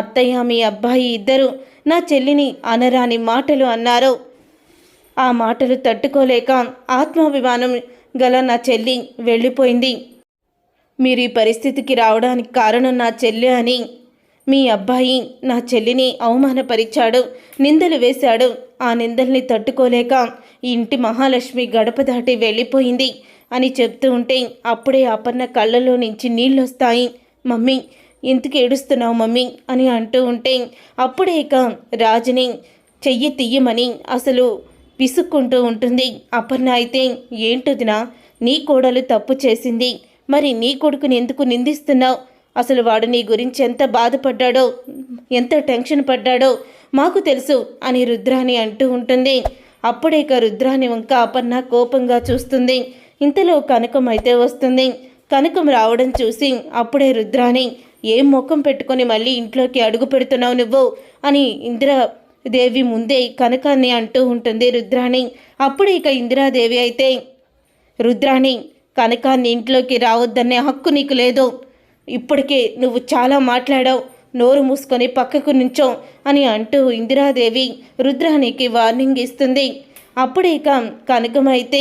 అత్తయ్య మీ అబ్బాయి ఇద్దరు నా చెల్లిని అనరాని మాటలు అన్నారు. ఆ మాటలు తట్టుకోలేక ఆత్మాభిమానం గల నా చెల్లి వెళ్ళిపోయింది. మీరు ఈ పరిస్థితికి రావడానికి కారణం నా చెల్లి అని మీ అబ్బాయి నా చెల్లిని అవమానపరిచాడు, నిందలు వేశాడు. ఆ నిందల్ని తట్టుకోలేక ఇంటి మహాలక్ష్మి గడప దాటి వెళ్ళిపోయింది అని చెప్తూ ఉంటే అప్పుడే అపర్ణ కళ్ళలో నుంచి నీళ్ళొస్తాయి. మమ్మీ ఎందుకు ఏడుస్తున్నావు మమ్మీ అని అంటూ ఉంటే అప్పుడే ఇక రాజుని చెయ్యి తీయమని అసలు విసుక్కుంటూ ఉంటుంది. అపర్ణ అయితే ఏంటొదినా, నీ కోడలు తప్పు చేసింది, మరి నీ కొడుకుని ఎందుకు నిందిస్తున్నావు? అసలు వాడు నీ గురించి ఎంత బాధపడ్డాడో, ఎంత టెన్షన్ పడ్డాడో మాకు తెలుసు అని రుద్రాని అంటూ ఉంటుంది. అప్పుడే ఇక రుద్రాని వంక అపర్ణ కోపంగా చూస్తుంది. ఇంతలో కనకం అయితే వస్తుంది. కనకం రావడం చూసి అప్పుడే రుద్రాని, ఏం ముఖం పెట్టుకొని మళ్ళీ ఇంట్లోకి అడుగు పెడుతున్నావు నువ్వు అని ఇందిరాదేవి ముందే కనకాన్ని అంటూ ఉంటుంది రుద్రాని. అప్పుడే ఇక ఇందిరాదేవి అయితే, రుద్రాని కనకాన్ని ఇంట్లోకి రావద్దనే హక్కు నీకు లేదు, ఇప్పటికే నువ్వు చాలా మాట్లాడావు, నోరు మూసుకొని పక్కకు నుంచో అని అంటూ ఇందిరాదేవి రుద్రానికి వార్నింగ్ ఇస్తుంది. అప్పుడే ఇక కనకమైతే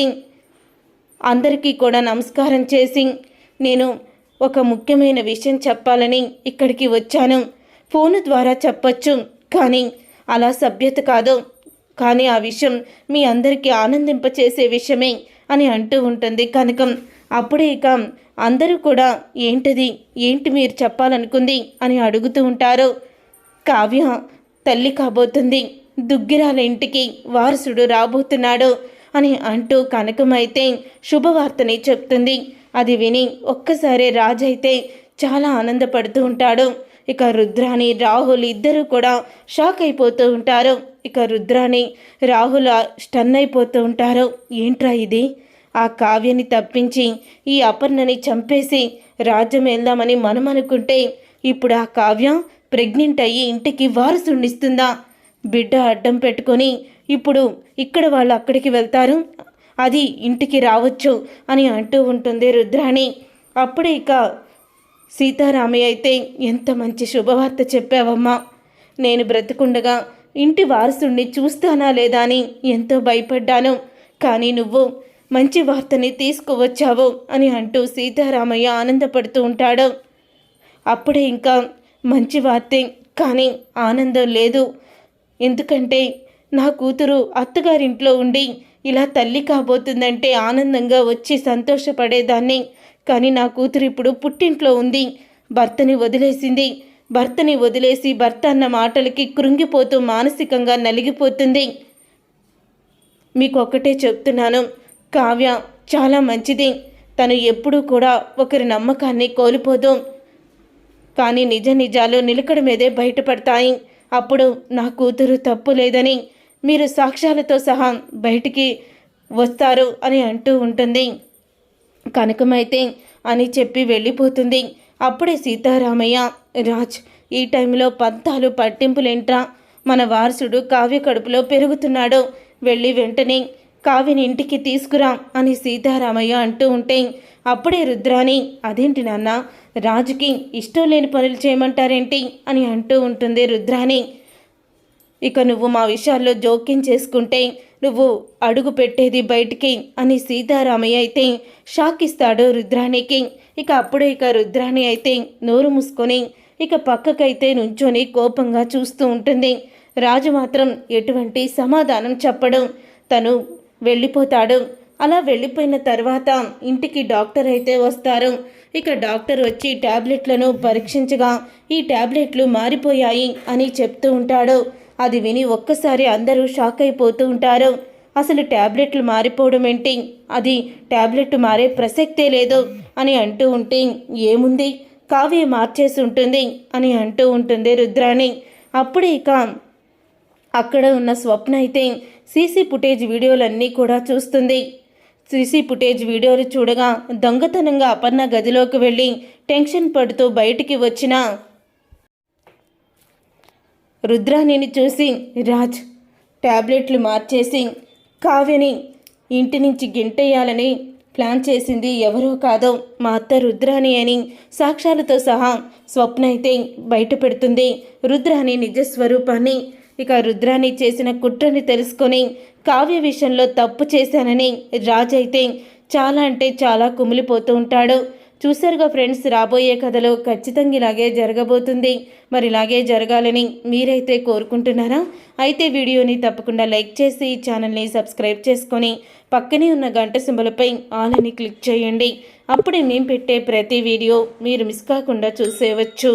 అందరికీ కూడా నమస్కారం చేసి, నేను ఒక ముఖ్యమైన విషయం చెప్పాలని ఇక్కడికి వచ్చాను, ఫోను ద్వారా చెప్పొచ్చు కానీ అలా సభ్యత కాదు, కానీ ఆ విషయం మీ అందరికీ ఆనందింపచేసే విషయమే అని అంటూ ఉంటుంది కనకం. అప్పుడే ఇక అందరూ కూడా ఏంటి మీరు చెప్పాలనుకుంది అని అడుగుతూ ఉంటారు. కావ్య తల్లి కాబోతుంది, దుగ్గిరాల ఇంటికి వారసుడు రాబోతున్నాడు అని అంటూ కనకమైతే శుభవార్తని చెప్తుంది. అది విని ఒక్కసారి రాజు అయితే చాలా ఆనందపడుతూ ఉంటాడు. ఇక రుద్రాని రాహుల్ ఇద్దరు కూడా షాక్ అయిపోతూ ఉంటారు. ఇక రుద్రాని రాహుల్ స్టన్ అయిపోతూ ఉంటారు. ఏంట్రా ఇది, ఆ కావ్యని తప్పించి ఈ అపర్ణని చంపేసి రాజ్యం వెళ్దామని మనం అనుకుంటే ఇప్పుడు ఆ కావ్య ప్రెగ్నెంట్ అయ్యి ఇంటికి వారసుండిస్తుందా? బిడ్డ అడ్డం పెట్టుకొని ఇప్పుడు ఇక్కడ వాళ్ళు అక్కడికి వెళ్తారు, అది ఇంటికి రావచ్చు అని అంటూ ఉంటుంది రుద్రాణి. అప్పుడే ఇక సీతారామయ్య అయితే, ఎంత మంచి శుభవార్త చెప్పావమ్మా, నేను బ్రతికుండగా ఇంటి వారసుడిని చూస్తానా లేదా అని ఎంతో భయపడ్డాను, కానీ నువ్వు మంచి వార్తని తీసుకువచ్చావు అని అంటూ సీతారామయ్య ఆనందపడుతూ ఉంటాడు. అప్పుడే ఇంకా మంచి వార్తే కానీ ఆనందం లేదు, ఎందుకంటే నా కూతురు అత్తగారింట్లో ఉండి ఇలా తల్లి కాబోతుందంటే ఆనందంగా వచ్చి సంతోషపడేదాన్ని, కానీ నా కూతురు ఇప్పుడు పుట్టింట్లో ఉంది, భర్తని వదిలేసి భర్త అన్న మాటలకి కృంగిపోతూ మానసికంగా నలిగిపోతుంది. మీకు ఒక్కటే చెప్తున్నాను, కావ్య చాలా మంచిది, తను ఎప్పుడూ కూడా ఒకరి నమ్మకాన్ని కోల్పోదు, కానీ నిజాలు నిలకడ మీదే బయటపడతాయి. అప్పుడు నా కూతురు తప్పు లేదని మీరు సాక్ష్యాలతో సహా బయటికి వస్తారు అని అంటూ ఉంటుంది. కనకమైతే అని చెప్పి వెళ్ళిపోతుంది. అప్పుడే సీతారామయ్య, రాజ్ ఈ టైంలో పంతాలు పట్టింపులేంట్రా, మన వారసుడు కావ్య కడుపులో పెరుగుతున్నాడు, వెళ్ళి వెంటనే కావ్యని ఇంటికి తీసుకురా అని సీతారామయ్య అంటూ ఉంటే అప్పుడే రుద్రాని, అదేంటి నాన్న, రాజుకి ఇష్టం లేని పనులు చేయమంటారేంటి అని అంటూ ఉంటుంది రుద్రాని. ఇక నువ్వు మా విషయాల్లో జోక్యం చేసుకుంటే నువ్వు అడుగు పెట్టేది బయటికి అని సీతారామయ్య అయితే షాక్ ఇస్తాడు రుద్రానికి. ఇక అప్పుడే ఇక రుద్రాని అయితే నోరు మూసుకొని ఇక పక్కకైతే నుంచొని కోపంగా చూస్తూ ఉంటుంది. రాజు మాత్రం ఎటువంటి సమాధానం చెప్పడం, తను వెళ్ళిపోతాడు. అలా వెళ్ళిపోయిన తర్వాత ఇంటికి డాక్టర్ అయితే వస్తారు. ఇక డాక్టర్ వచ్చి ట్యాబ్లెట్లను పరీక్షించగా ఈ ట్యాబ్లెట్లు మారిపోయాయి అని చెప్తూ ఉంటాడు. అది విని ఒక్కసారి అందరూ షాక్ అయిపోతూ ఉంటారు. అసలు ట్యాబ్లెట్లు మారిపోవడం ఏంటి, అది ట్యాబ్లెట్ మారే ప్రసక్తే లేదు అని అంటూ ఉంటే, ఏముంది కావ్య మార్చేసి ఉంటుంది అని అంటూ ఉంటుంది రుద్రాణి. అప్పుడే ఇక అక్కడ ఉన్న స్వప్న అయితే సీసీ ఫుటేజ్ వీడియోలన్నీ కూడా చూస్తుంది. సీసీ ఫుటేజ్ వీడియోలు చూడగా దొంగతనంగా అపర్ణ గదిలోకి వెళ్ళి టెన్షన్ పడుతూ బయటికి వచ్చిన రుద్రాణిని చూసి, రాజ్ ట్యాబ్లెట్లు మార్చేసి కావ్యని ఇంటి నుంచి గెంటేయాలని ప్లాన్ చేసింది ఎవరో కాదో మా అత్త రుద్రాణి అని సాక్ష్యాలతో సహా స్వప్న అయితే బయట పెడుతుంది రుద్రాణి నిజ స్వరూపాన్ని. ఇక రుద్రాణి చేసిన కుట్రని తెలుసుకొని కావ్య విషయంలో తప్పు చేశానని రాజ్ అయితే చాలా అంటే చాలా కుమిలిపోతూ ఉంటాడు. చూసారుగా ఫ్రెండ్స్, రాబోయే కథలో ఖచ్చితంగా ఇలాగే జరగబోతుంది. మరి ఇలాగే జరగాలని మీరైతే కోరుకుంటున్నారా? అయితే వీడియోని తప్పకుండా లైక్ చేసి ఛానల్ని సబ్స్క్రైబ్ చేసుకొని పక్కనే ఉన్న గంట సింబలపై ఆల్ అని క్లిక్ చేయండి. అప్పుడే మేము పెట్టే ప్రతి వీడియో మీరు మిస్ కాకుండా చూసేయవచ్చు.